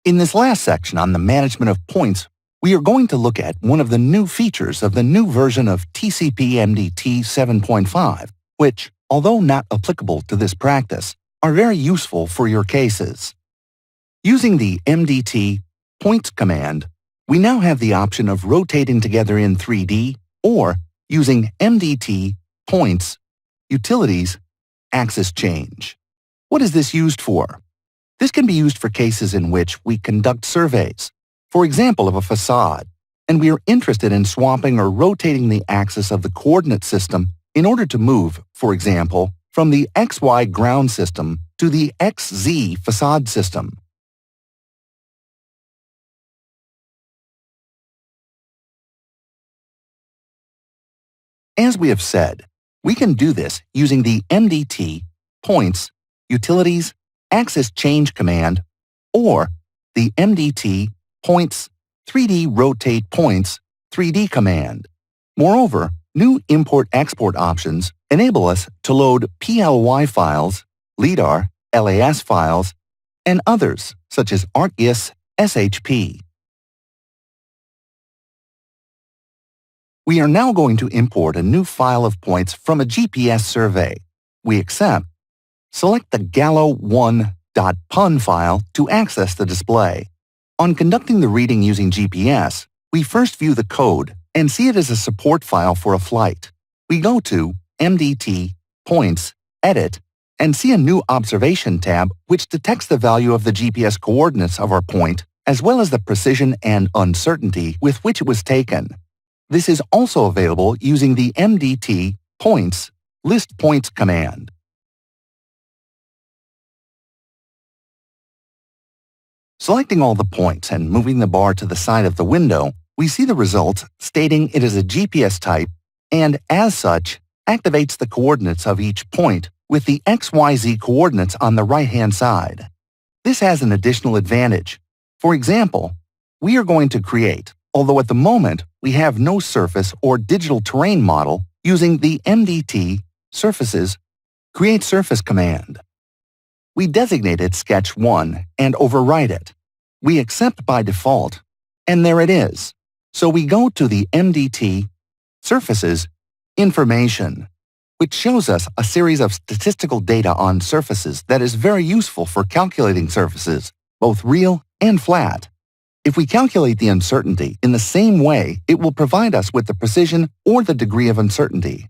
In this last section on the management of points, we are going to look at one of the new features of the new version of TcpMDT 7.5, which, although not applicable to this practice, are very useful for your cases. Using the MDT points command, we now have the option of rotating together in 3D or using MDT points utilities axis change. What is this used for? This can be used for cases in which we conduct surveys, for example of a facade, and we are interested in swapping or rotating the axis of the coordinate system in order to move, for example, from the XY ground system to the XZ facade system. As we have said, we can do this using the MDT points utilities axis change command or the MDT points 3D rotate points 3D command. Moreover, new import-export options enable us to load PLY files, LIDAR, LAS files, and others such as ArcGIS, SHP. We are now going to import a new file of points from a GPS survey. We accept. Select the gallo1.pun file to access the display. On conducting the reading using GPS, we first view the code and see it as a support file for a flight. We go to MDT, Points, Edit, and see a new Observation tab which detects the value of the GPS coordinates of our point as well as the precision and uncertainty with which it was taken. This is also available using the MDT Points List Points command. Selecting all the points and moving the bar to the side of the window, we see the results stating it is a GPS type and, as such, activates the coordinates of each point with the XYZ coordinates on the right-hand side. This has an additional advantage. For example, we are going to create, although at the moment we have no surface or digital terrain model, using the MDT Surfaces Create Surface command. We designate it Sketch 1 and overwrite it. We accept by default, and there it is. So we go to the MDT Surfaces Information, which shows us a series of statistical data on surfaces that is very useful for calculating surfaces, both real and flat. If we calculate the uncertainty in the same way, it will provide us with the precision or the degree of uncertainty.